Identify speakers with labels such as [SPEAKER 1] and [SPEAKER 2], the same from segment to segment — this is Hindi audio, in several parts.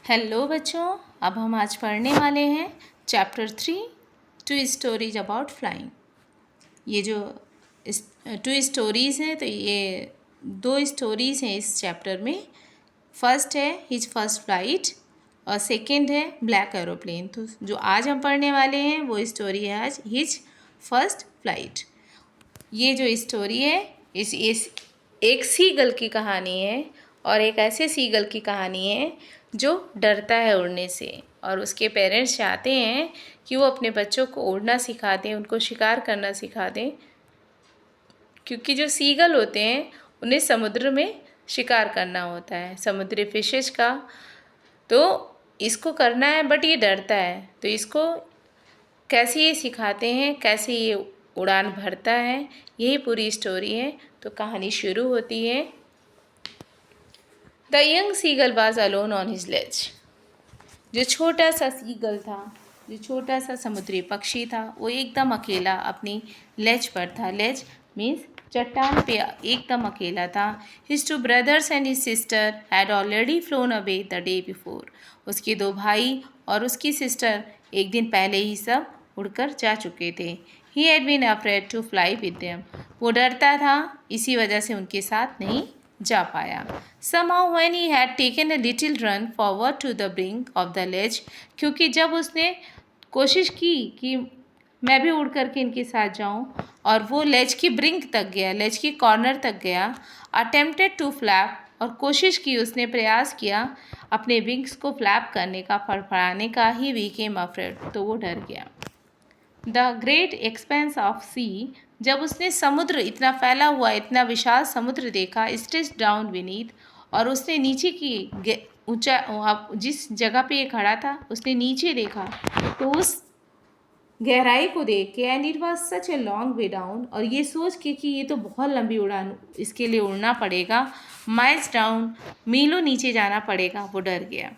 [SPEAKER 1] हेलो बच्चों, अब हम आज पढ़ने वाले हैं chapter 3 two stories about flying. ये जो 2 स्टोरीज़ हैं, तो ये 2 स्टोरीज़ हैं इस चैप्टर में। फर्स्ट है हिज फर्स्ट फ्लाइट और सेकंड है ब्लैक एरोप्लेन। तो जो आज हम पढ़ने वाले हैं वो स्टोरी है आज हिज फर्स्ट फ्लाइट। ये जो स्टोरी है इस एक सीगल की कहानी है और एक ऐसे सीगल की कहानी है जो डरता है उड़ने से, और उसके पेरेंट्स चाहते हैं कि वो अपने बच्चों को उड़ना सिखा दें, उनको शिकार करना सिखा दें, क्योंकि जो सीगल होते हैं उन्हें समुद्र में शिकार करना होता है, समुद्री फिशेज का। तो इसको करना है बट ये डरता है, तो इसको कैसे ये सिखाते हैं, कैसे ये उड़ान भरता है, यही पूरी स्टोरी है। तो कहानी शुरू होती है। The young seagull was alone on his ledge. जो छोटा सा सीगल था, जो छोटा सा समुद्री पक्षी था, वो एकदम अकेला अपनी लेज पर था। लेज मीन्स चट्टान पे एकदम अकेला था। His 2 brothers and his sister had already phloem away the day before. उसके 2 भाई और उसकी सिस्टर एक दिन पहले ही सब उड़कर जा चुके थे। He had been afraid to fly with them. वो डरता था, इसी वजह से उनके साथ नहीं जा पाया। Somehow when he had taken a little run forward to the brink of the ledge, क्योंकि जब उसने कोशिश की कि मैं भी उड़ करके इनके साथ जाऊं, और वो लेज की ब्रिंक तक गया, लेज की कॉर्नर तक गया, अटेम्प्टेड टू फ्लैप, और कोशिश की, उसने प्रयास किया अपने विंग्स को फ्लैप करने का, फड़फड़ाने का, ही became afraid, तो वो डर गया। द ग्रेट एक्सपेंस ऑफ सी, जब उसने समुद्र, इतना फैला हुआ, इतना विशाल समुद्र देखा, स्ट्रेच डाउन विनीथ, और उसने नीचे की ऊंचा, जिस जगह पे ये खड़ा था उसने नीचे देखा, तो उस गहराई को देख के, and it was such a long way down, और ये सोच के कि ये तो बहुत लंबी उड़ान, इसके लिए उड़ना पड़ेगा, माइल्स डाउन, मीलों नीचे जाना पड़ेगा, वो डर गया।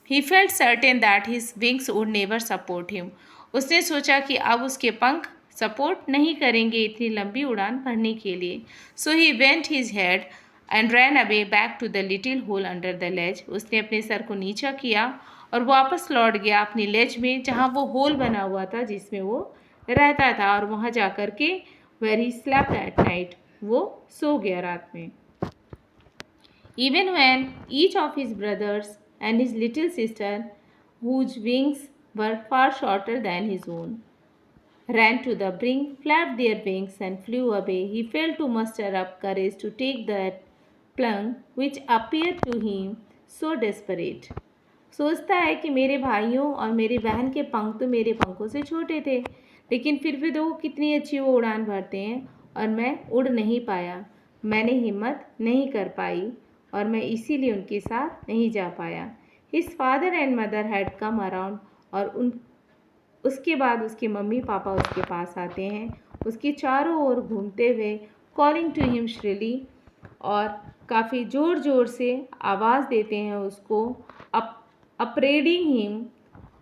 [SPEAKER 1] He felt certain that his wings would never support him. उसने सोचा कि अब उसके पंख सपोर्ट नहीं करेंगे इतनी लंबी उड़ान भरने के लिए। So he went his head and ran away back to the little hole under the ledge. उसने अपने सर को नीचा किया और वापस लौट गया अपनी लेज में, जहाँ वो होल बना हुआ था जिसमें वो रहता था, और वहाँ जा कर के where he slept at night, वो सो गया रात में। Even when each of his brothers and his little sister, whose wings were far shorter than his own, ran to the brink, flapped their wings and flew away, he failed to muster up courage to take that plunge which appeared to him so desperate. सोचता है कि मेरे भाइयों और मेरी बहन के पंख तो मेरे पंखों से छोटे थे, लेकिन फिर भी देखो कितनी अच्छी वो उड़ान भरते हैं, और मैं उड़ नहीं पाया, मैंने हिम्मत नहीं कर पाई, और मैं इसीलिए उनके साथ नहीं जा पाया। His father and mother had come around, और उसके बाद उसके मम्मी पापा उसके पास आते हैं, उसके चारों ओर घूमते हुए, कॉलिंग टू हिम श्रिली, और काफ़ी ज़ोर ज़ोर से आवाज़ देते हैं उसको, अपरेडिंग हिम,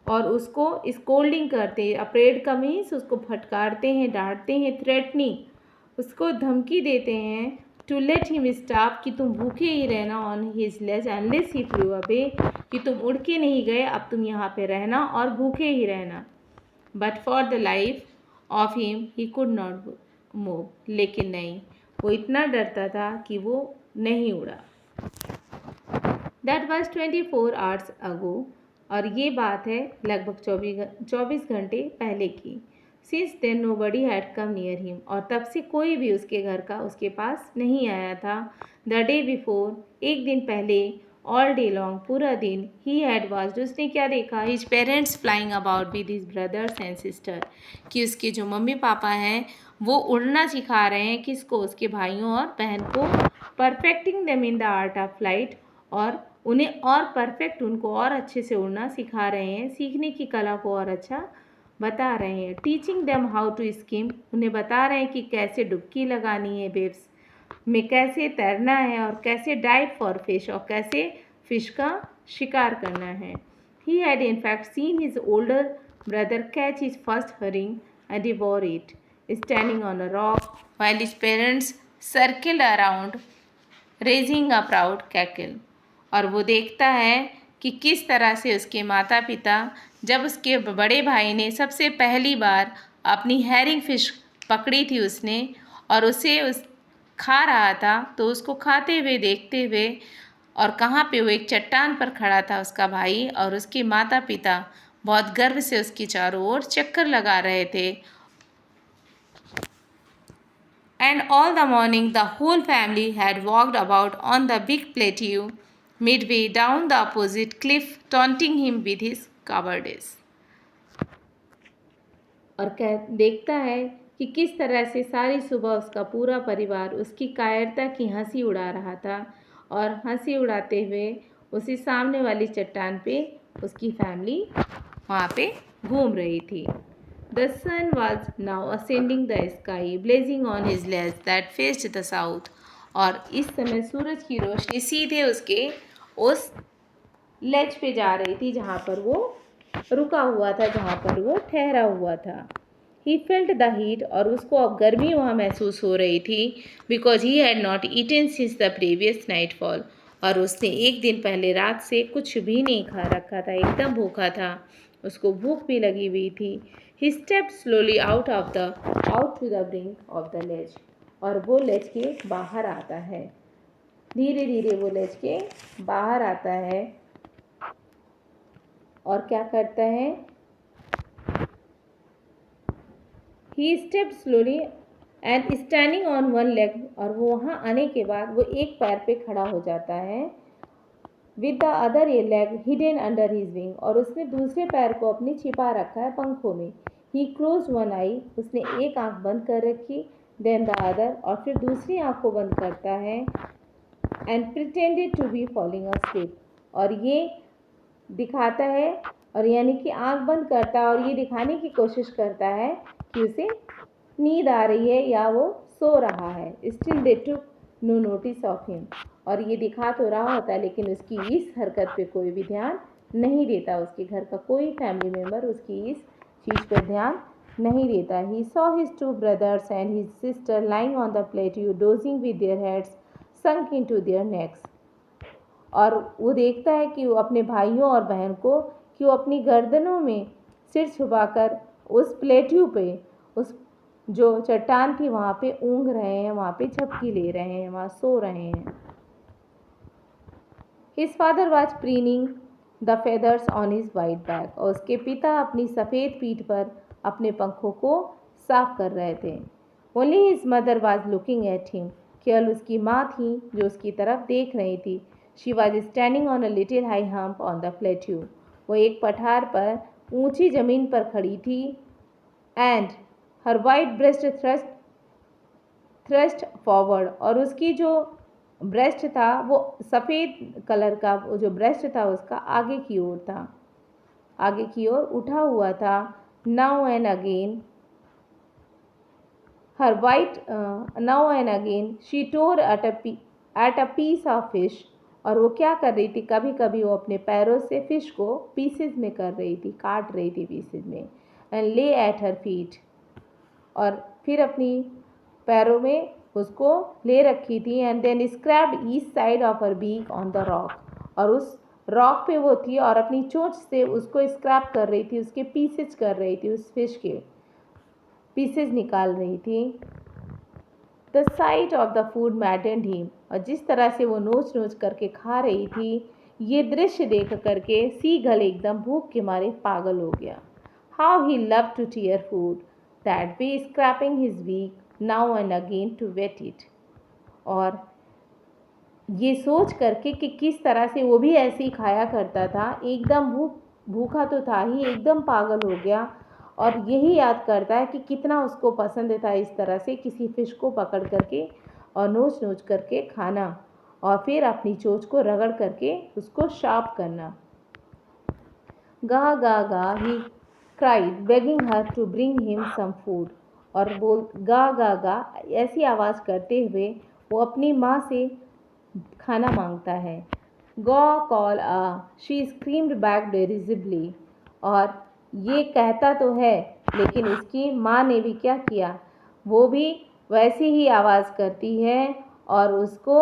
[SPEAKER 1] और उसको स्कोल्डिंग करते हैं। अपरेड का मीन्स उसको फटकारते हैं, डांटते हैं, थ्रेटनिंग, उसको धमकी देते हैं, टू लेट हिम स्टॉप, कि तुम भूखे ही रहना, on his ledge unless he flew away, कि तुम उड़ के नहीं गए, अब तुम यहाँ पे रहना और भूखे ही रहना। But for the life of him he could not move, लेकिन नहीं, वो इतना डरता था कि वो नहीं उड़ा। दैट वॉज 24 hours अगो, और ये बात है लगभग 24 घंटे पहले की। Since then nobody had come near him, और तब से कोई भी उसके घर का उसके पास नहीं आया था। द डे बिफोर, एक दिन पहले, ऑल डे लॉन्ग, पूरा दिन, ही हैड वॉच्ड, उसने क्या देखा, his parents flying about with his brothers and sister, कि उसके जो मम्मी पापा हैं वो उड़ना सिखा रहे हैं, किसको, उसके भाइयों और बहन को, perfecting them in the art of flight, और उन्हें और परफेक्ट, उनको और अच्छे से उड़ना सिखा रहे हैं, सीखने की कला को और अच्छा बता रहे हैं। Teaching them how to skim, उन्हें बता रहे हैं कि कैसे डुबकी लगानी है, वेव्स में कैसे तैरना है, और कैसे डाइव फॉर फिश, और कैसे फिश का शिकार करना है। He had in fact seen his older brother catch his first hurrying and devour it, standing on a rock while his parents circled around raising a proud cackle, और वो देखता है कि किस तरह से उसके माता पिता, जब उसके बड़े भाई ने सबसे पहली बार अपनी हैरिंग फिश पकड़ी थी उसने और उसे उस खा रहा था, तो उसको खाते हुए देखते हुए, और कहाँ पे वो एक चट्टान पर खड़ा था उसका भाई, और उसके माता पिता बहुत गर्व से उसके चारों ओर चक्कर लगा रहे थे। And all the morning the whole family had walked about on the big plateau midway down the opposite cliff, taunting him with his cowardice. और देखता है कि किस तरह से सारी सुबह उसका पूरा परिवार उसकी कायरता की हंसी उड़ा रहा था, और हंसी उड़ाते हुए उसी सामने वाली चट्टान पे उसकी फैमिली वहाँ पे घूम रही थी। The sun was now ascending the sky, blazing on his ledge that faced the south. और इस समय सूरज की रोशनी सीधे उसके उस लेज पे जा रही थी जहाँ पर वो रुका हुआ था, जहाँ पर वो ठहरा हुआ था। He felt the heat, और उसको अब गर्मी वहाँ महसूस हो रही थी, because he had not eaten since the previous nightfall. और उसने एक दिन पहले रात से कुछ भी नहीं खा रखा था, एकदम भूखा था, उसको भूख भी लगी हुई थी। He stepped slowly out to the brink of the ledge. और वो लेज के बाहर आता है, धीरे धीरे वो लेज के बाहर आता है, और क्या करता है, He stepped slowly and standing on one leg. और वो वहाँ आने के बाद वो एक पैर पे खड़ा हो जाता है, with the other leg hidden under his wing. और उसने दूसरे पैर को अपने छिपा रखा है पंखों में। He closed one eye. उसने एक आंख बंद कर रखी, then the other. और फिर दूसरी आंख को बंद करता है, and pretended to be falling asleep. और ये दिखाता है, और यानी कि आंख बंद करता है और ये दिखाने की कोशिश करता है कि उसे नींद आ रही है या वो सो रहा है। Still they took no notice of him. और ये दिखा तो रहा होता है, लेकिन उसकी इस हरकत पे कोई भी ध्यान नहीं देता, उसके घर का कोई फैमिली मेम्बर उसकी इस चीज़ पर ध्यान नहीं देता। He saw his two brothers and his sister lying on the plateau, dozing with their heads sunk into their necks. और वो देखता है कि वो अपने भाइयों और बहन को, कि वो अपनी गर्दनों में सिर छुपाकर उस प्लेट्यू पे, उस जो चट्टान थी वहाँ पे ऊँघ रहे हैं, वहाँ पे झपकी ले रहे हैं, वहाँ सो रहे हैं। His father was preening the feathers on his white back. और उसके पिता अपनी सफ़ेद पीठ पर अपने पंखों को साफ कर रहे थे। Only his mother was looking at him. केवल उसकी माँ थी जो उसकी तरफ देख रही थी। She was standing on a little high hump on the plateau. वो एक पठार पर ऊंची ज़मीन पर खड़ी थी, and her white breast thrust forward. और उसकी जो ब्रेस्ट था वो सफ़ेद कलर का, वो जो ब्रेस्ट था उसका आगे की ओर था, आगे की ओर उठा हुआ था। Now and again her white now and again she tore at a piece of fish. और वो क्या कर रही थी, कभी कभी वो अपने पैरों से फिश को पीसेज में कर रही थी, काट रही थी पीसेज में। एंड ले एट हर फीट. और फिर अपनी पैरों में उसको ले रखी थी। And then scraped each side of her beak on the rock. और उस रॉक पे वो थी और अपनी चोंच से उसको स्क्रैप कर रही थी, उसके पीसेज कर रही थी, उस फिश के पीसेज निकाल रही थी। The site of the food मैडेंड him. और जिस तरह से वो नोच नोच करके खा रही थी, ये दृश्य देख करके सीगल एकदम भूख के मारे पागल हो गया। How he love to tear food that way, scraping his beak now and again to whet it. और ये सोच करके कि किस तरह से वो भी ऐसे ही खाया करता था, एकदम भूखा तो था ही, एकदम पागल हो गया। और यही याद करता है कि कितना उसको पसंद था इस तरह से किसी फिश को पकड़ करके और नोच नोच करके खाना, और फिर अपनी चोंच को रगड़ करके उसको शार्प करना। गा गा गा he cried, begging her to bring him some food. और बोल गा गा गा ऐसी आवाज़ करते हुए वो अपनी माँ से खाना मांगता है। गॉ कॉल आ, शी स्क्रीम्ड बैक डेरिसिवली. और ये कहता तो है, लेकिन उसकी माँ ने भी क्या किया, वो भी वैसी ही आवाज़ करती है और उसको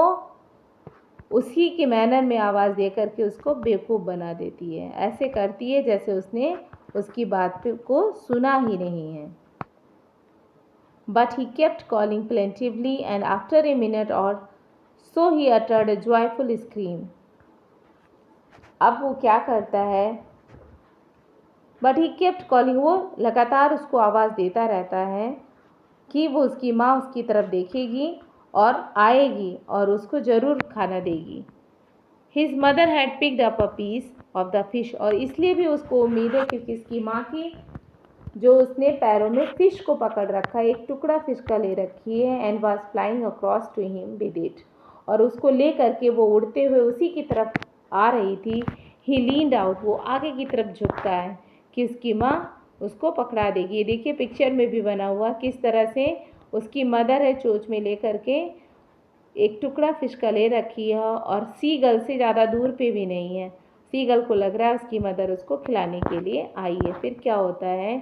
[SPEAKER 1] उसी के मैनर में आवाज़ दे करके उसको बेवकूफ़ बना देती है। ऐसे करती है जैसे उसने उसकी बात को सुना ही नहीं है। But he kept calling plaintively, and after a minute or so he uttered a joyful scream. अब वो क्या करता है, बट ही केप्ट कॉलिंग, वो लगातार उसको आवाज़ देता रहता है कि वो उसकी माँ उसकी तरफ देखेगी और आएगी और उसको ज़रूर खाना देगी। His mother had picked up a piece of the fish, और इसलिए भी उसको उम्मीद है क्योंकि इसकी माँ की जो उसने पैरों में फ़िश को पकड़ रखा है, एक टुकड़ा फ़िश का ले रखी है, and was flying across to him with it, और उसको ले करके वो उड़ते हुए उसी की तरफ आ रही थी। ही लीन्ड आउट, वो आगे की तरफ झुकता है कि उसकी माँ उसको पकड़ा देगी। देखिए पिक्चर में भी बना हुआ किस तरह से उसकी मदर है चोंच में ले करके एक टुकड़ा फ़िश का ले रखी है और सीगल से ज़्यादा दूर पे भी नहीं है। सीगल को लग रहा है उसकी मदर उसको खिलाने के लिए आई है। फिर क्या होता है,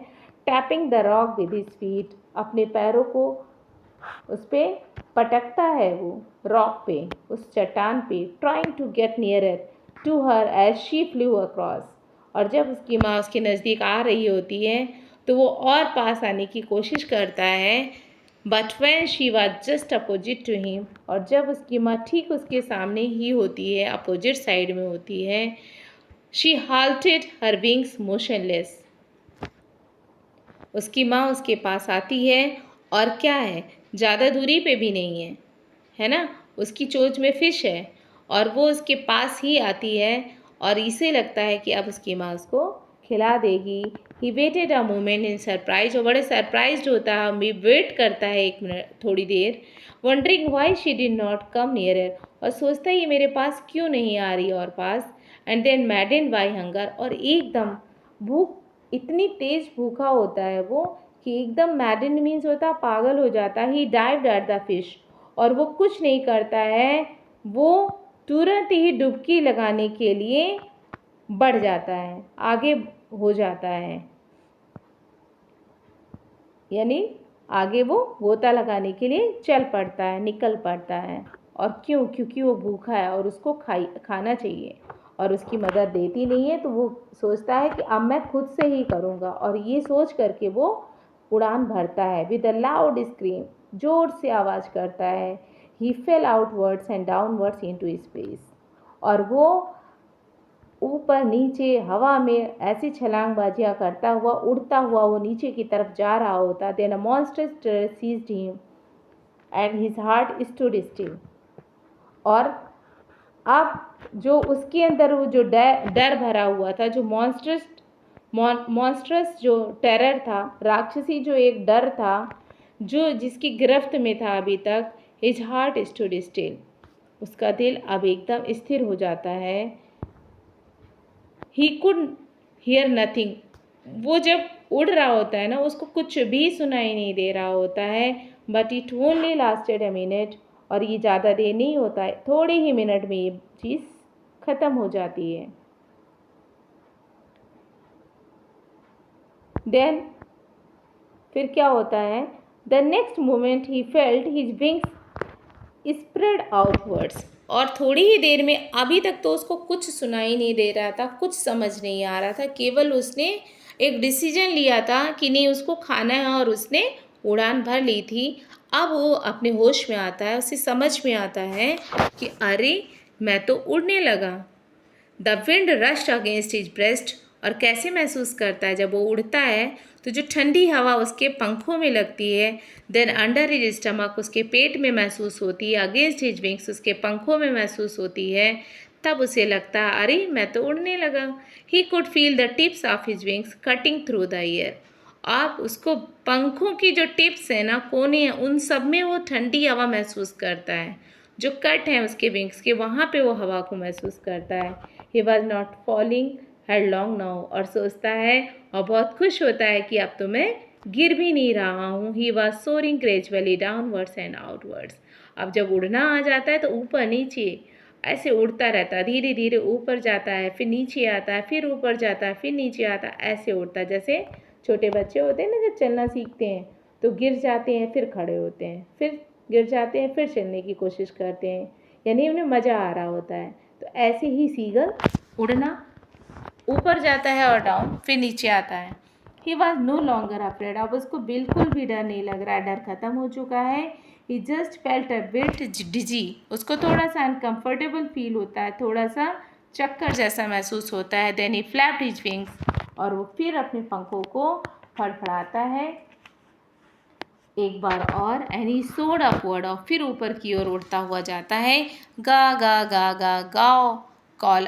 [SPEAKER 1] tapping the rock with his feet, अपने पैरों को उस पर पटकता है वो रॉक पे, उस चट्टान पे, trying to get nearer to her as she flew across, और जब उसकी माँ उसके नज़दीक आ रही होती है तो वो और पास आने की कोशिश करता है। But when she was just opposite to him, और जब उसकी माँ ठीक उसके सामने ही होती है, अपोजिट साइड में होती है, शी हाल्टेड हर विंग्स मोशनलेस, उसकी माँ उसके पास आती है और क्या है, ज़्यादा दूरी पे भी नहीं है, है ना, उसकी चोंच में फ़िश है और वो उसके पास ही आती है और इसे लगता है कि अब उसकी माँ उसको खिला देगी। He waited a moment in surprise, और बड़े सरप्राइज्ड होता है, भी वेट करता है एक मिनट थोड़ी देर, wondering why she did not come nearer, और सोचता है ये मेरे पास क्यों नहीं आ रही और पास, and then maddened by hunger, और एकदम भूख, इतनी तेज भूखा होता है वो कि एकदम मैडेंड मीन्स होता है पागल हो जाता है। ही डाइव्ड एट द फिश, और वो कुछ नहीं करता है, वो तुरंत ही डुबकी लगाने के लिए बढ़ जाता है, आगे हो जाता है, यानी आगे वो गोता लगाने के लिए चल पड़ता है, निकल पड़ता है। और क्यों, क्योंकि वो भूखा है और उसको खाना चाहिए और उसकी मदद देती नहीं है, तो वो सोचता है कि अब मैं खुद से ही करूँगा, और ये सोच करके वो उड़ान भरता है। विद अ लाउड स्क्रीम, जोर से आवाज़ करता है। He fell outwards and downwards into space, और वो ऊपर नीचे हवा में ऐसी छलांगबाजियाँ करता हुआ, उड़ता हुआ वो नीचे की तरफ जा रहा होता। Then a monster's terror seized him and his heart stood still, और अब जो उसके अंदर वो जो डर भरा हुआ था, जो मॉन्स्ट्रस जो टेरर था, राक्षसी जो एक डर था जो जिसकी गिरफ्त में था अभी तक, हिज हार्ट स्टूड स्टिल, उसका दिल अब एकदम स्थिर हो जाता है। ही कुड हियर नथिंग, वो जब उड़ रहा होता है ना, उसको कुछ भी सुनाई नहीं दे रहा होता है। But it only lasted a minute, और ये ज़्यादा देर नहीं होता है, थोड़े ही मिनट में ये चीज़ ख़त्म हो जाती है। देन फिर क्या होता है, the next moment he felt his wings spread outwards, और थोड़ी ही देर में, अभी तक तो उसको कुछ सुनाई नहीं दे रहा था, कुछ समझ नहीं आ रहा था, केवल उसने एक डिसीजन लिया था कि नहीं उसको खाना है और उसने उड़ान भर ली थी। अब वो अपने होश में आता है, उसे समझ में आता है कि अरे मैं तो उड़ने लगा। The wind rushed against his breast, और कैसे महसूस करता है जब वो उड़ता है तो जो ठंडी हवा उसके पंखों में लगती है, देन अंडर हिज स्टमक, उसके पेट में महसूस होती है, अगेंस्ट हिज विंग्स, उसके पंखों में महसूस होती है, तब उसे लगता है अरे मैं तो उड़ने लगा। He could feel the tips of his wings cutting through the air, आप उसको पंखों की जो टिप्स हैं ना, कोने हैं, उन सब में वो ठंडी हवा महसूस करता है, जो कट हैं उसके विंग्स के वहाँ पे वो हवा को महसूस करता है। He was not falling headlong now, और सोचता है और बहुत खुश होता है कि अब तो मैं गिर भी नहीं रहा हूँ। He was soaring gradually downwards and outwards, अब जब उड़ना आ जाता है तो ऊपर नीचे ऐसे उड़ता रहता है, धीरे धीरे ऊपर जाता है, फिर नीचे आता है, फिर ऊपर जाता है, फिर नीचे आता है, ऐसे उड़ता है। जैसे छोटे बच्चे होते हैं ना, जब चलना सीखते हैं तो गिर जाते हैं, फिर खड़े होते हैं, फिर गिर जाते हैं, फिर चलने की कोशिश करते हैं। यानी उन्हें मज़ा आ रहा होता है। तो ऐसे ही सीगल उड़ना ऊपर जाता है और डाउन, फिर नीचे आता है। He was no longer afraid, अब उसको बिल्कुल भी डर नहीं लग रहा, डर खत्म हो चुका है। ही जस्ट फेल्ट अ बिट डिजी, उसको थोड़ा सा अनकम्फर्टेबल फील होता है, थोड़ा सा चक्कर जैसा महसूस होता है। Then he flapped his wings, और वो फिर अपने पंखों को फड़फड़ाता है एक बार और। एंड ही सोड अपवर्ड, और फिर ऊपर की ओर उड़ता हुआ जाता है। गा गा गा गा गाओ call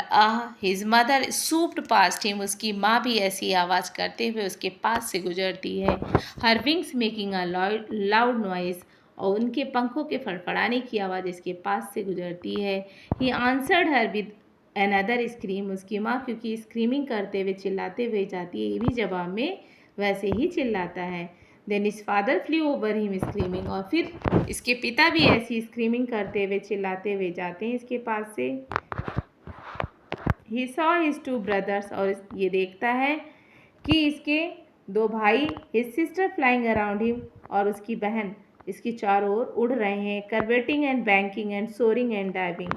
[SPEAKER 1] his mother swooped past him, उसकी माँ भी ऐसी आवाज़ करते हुए उसके पास से गुजरती है। हर wings making a loud noise, और उनके पंखों के फड़फड़ाने की आवाज़ इसके पास से गुजरती है। He answered her with another scream, उसकी माँ क्योंकि स्क्रीमिंग करते हुए चिल्लाते हुए जाती है, ये भी जवाब में वैसे ही चिल्लाता है। Then his father flew over him screaming, और फिर इसके पिता भी ऐसी स्क्रीमिंग करते हुए चिल्लाते हुए जाते हैं इसके पास से। He saw his two brothers, और ये देखता है कि इसके दो भाई, his sister flying around him, और उसकी बहन इसकी चारों ओर उड़ रहे हैं। Curvetting and banking and soaring and diving,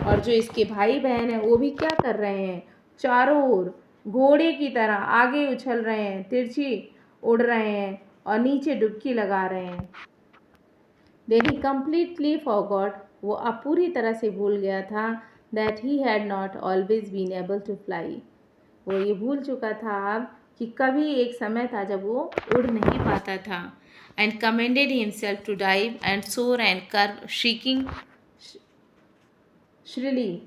[SPEAKER 1] और जो इसके भाई बहन हैं वो भी क्या कर रहे हैं, चारों ओर घोड़े की तरह आगे उछल रहे हैं, तिरछी उड़ रहे हैं और नीचे डुबकी लगा रहे हैं। देन ही कम्प्लीटली फॉरगॉट, वो अब पूरी तरह से भूल गया था, that he had not always been able to fly, वो ये भूल चुका था अब कि कभी एक समय था जब वो उड़ नहीं पाता था। And commanded himself to dive and soar and curve shrieking shrilly,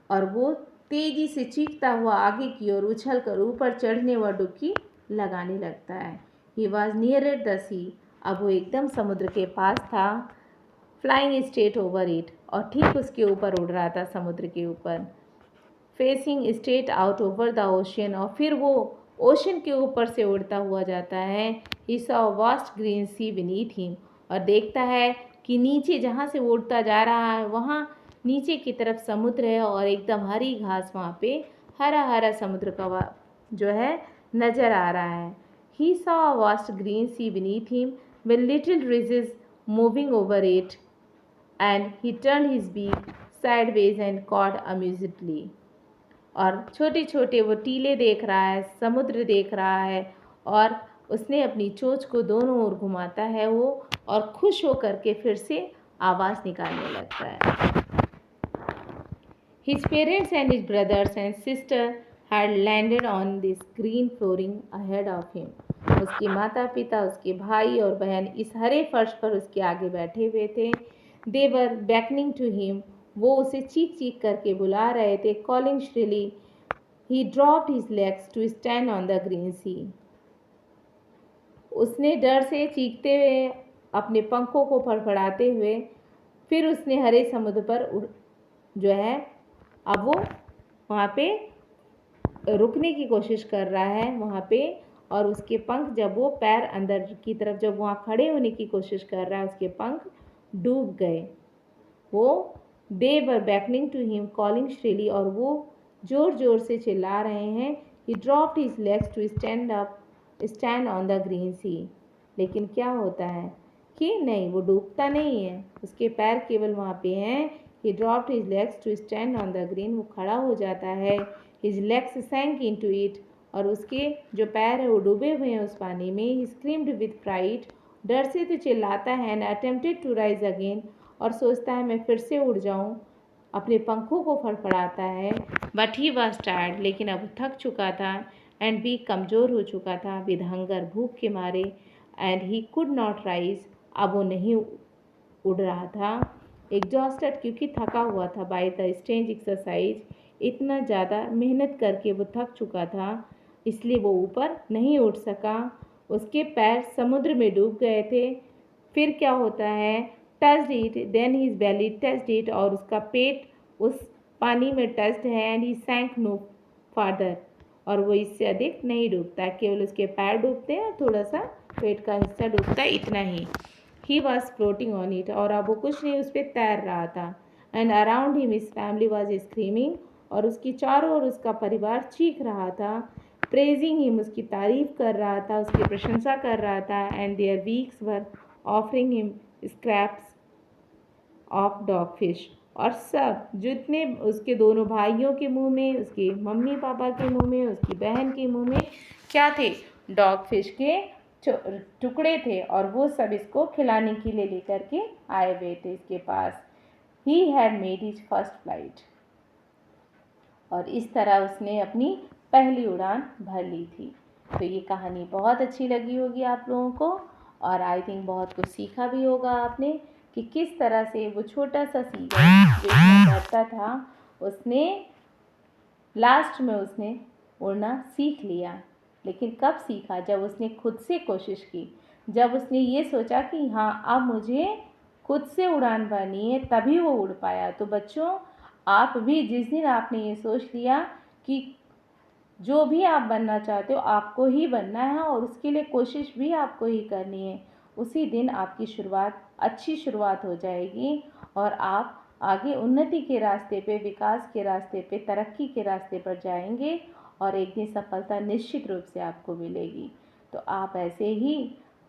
[SPEAKER 1] और वो तेजी से चीखता हुआ आगे की ओर उछल कर ऊपर चढ़ने व डुबकी लगाने लगता है। ही वॉज नियर द सी, अब वो एकदम समुद्र के पास था। फ्लाइंग स्ट्रेट ओवर इट, और ठीक उसके ऊपर उड़ रहा था, समुद्र के ऊपर। Facing straight out over the ocean, और फिर वो ओशन के ऊपर से उड़ता हुआ जाता है। He saw vast green sea beneath him, और देखता है कि नीचे जहाँ से उड़ता जा रहा है वहाँ नीचे की तरफ समुद्र है, और एकदम हरी घास वहाँ पे हरा हरा समुद्र का जो है नज़र आ रहा है। He saw vast green sea beneath him with little ridges moving over it, and he turn his beak sideways and cawed amusedly, और छोटे छोटे वो टीले देख रहा है, समुद्र देख रहा है, और उसने अपनी चोंच को दोनों ओर घुमाता है वो, और खुश होकर के फिर से आवाज़ निकालने लगता है। His parents and his brothers and sister had landed on this green flooring ahead of him. उसके माता पिता, उसके भाई और बहन इस हरे फर्श पर उसके आगे बैठे हुए थे। They were beckoning to him, वो उसे चीख चीख करके बुला रहे थे। Calling shrilly, he dropped his legs to stand on the green sea. उसने डर से चीखते हुए अपने पंखों को फड़फड़ाते हुए फिर उसने हरे समुद्र पर जो है अब वो वहाँ पे रुकने की कोशिश कर रहा है वहाँ पे, और उसके पंख जब वो पैर अंदर की तरफ जब वहाँ खड़े होने की कोशिश कर रहा है उसके पंख डूब गए। वो they were beckoning to him calling shrilly, और वो ज़ोर ज़ोर से चिल्ला रहे हैं। He dropped his legs to stand on the green sea, लेकिन क्या होता है कि नहीं, वो डूबता नहीं है, उसके पैर केवल वहाँ पे हैं। He dropped his legs to stand on the green, वो खड़ा हो जाता है। His legs sank into it, और उसके जो पैर है वो डूबे हुए हैं उस पानी में। He screamed with fright, डर से तो चिल्लाता है। And attempted to rise again, और सोचता है मैं फिर से उड़ जाऊं, अपने पंखों को फड़फड़ाता है। But he was tired, लेकिन अब थक चुका था। And weak, कमज़ोर हो चुका था। With hunger, भूख के मारे। And he could not rise, अब वो नहीं उड़ रहा था। एग्जॉस्टेड, क्योंकि थका हुआ था। बाय द स्ट्रेंज एक्सरसाइज, इतना ज़्यादा मेहनत करके वो थक चुका था, इसलिए वो ऊपर नहीं उठ सका। उसके पैर समुद्र में डूब गए थे। फिर क्या होता है, touched it, then his belly touched it, और उसका पेट उस पानी में टच्ड है। And he sank no farther, और वो इससे अधिक नहीं डूबता, केवल उसके पैर डूबते हैं और थोड़ा सा पेट का हिस्सा डूबता है, इतना ही। He was floating on it, और अब वो कुछ नहीं उस पर तैर रहा था। And around him his family was screaming, और उसकी चारों ओर उसका परिवार चीख रहा था। Praising him, उसकी तारीफ कर रहा था, उसकी प्रशंसा कर रहा था। And their beaks were offering him scraps of dogfish, और सब जितने उसके दोनों भाइयों के मुंह में, उसके मम्मी पापा के मुंह में, उसकी बहन के मुंह में क्या थे? डॉग फिश के टुकड़े थे, और वो सब इसको खिलाने के लिए लेकर के आए हुए थे इसके पास। He had made his first flight, और इस तरह उसने अपनी पहली उड़ान भर ली थी। तो ये कहानी बहुत अच्छी लगी होगी आप लोगों को, और आई थिंक बहुत कुछ सीखा भी होगा आपने कि किस तरह से वो छोटा सा सीगल जो इतना डरता था, उसने लास्ट में उसने उड़ना सीख लिया। लेकिन कब सीखा? जब उसने खुद से कोशिश की, जब उसने ये सोचा कि हाँ अब मुझे खुद से उड़ान भरनी है, तभी वो उड़ पाया। तो बच्चों, आप भी जिस दिन आपने ये सोच लिया कि जो भी आप बनना चाहते हो आपको ही बनना है और उसके लिए कोशिश भी आपको ही करनी है, उसी दिन आपकी शुरुआत अच्छी शुरुआत हो जाएगी, और आप आगे उन्नति के रास्ते पे, विकास के रास्ते पे, तरक्की के रास्ते पर जाएंगे, और एक दिन सफलता निश्चित रूप से आपको मिलेगी। तो आप ऐसे ही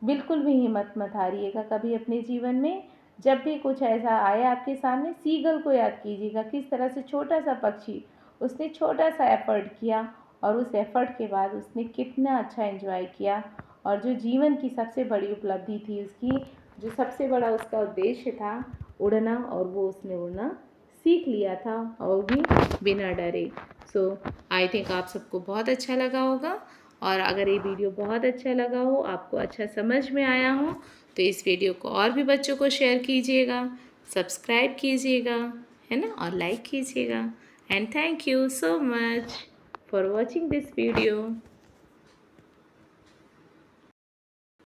[SPEAKER 1] बिल्कुल भी हिम्मत मत हारिएगा कभी अपने जीवन में। जब भी कुछ ऐसा आए आपके सामने, सीगल को याद कीजिएगा, किस तरह से छोटा सा पक्षी, उसने छोटा सा एफर्ट किया, और उस एफर्ट के बाद उसने कितना अच्छा एंजॉय किया, और जो जीवन की सबसे बड़ी उपलब्धि थी उसकी, जो सबसे बड़ा उसका उद्देश्य था उड़ना, और वो उसने उड़ना सीख लिया था, और भी बिना डरे। सो आई थिंक आप सबको बहुत अच्छा लगा होगा, और अगर ये वीडियो बहुत अच्छा लगा हो, आपको अच्छा समझ में आया हो, तो इस वीडियो को और भी बच्चों को शेयर कीजिएगा, सब्सक्राइब कीजिएगा, है ना, और लाइक कीजिएगा। And thank you so much for watching this video.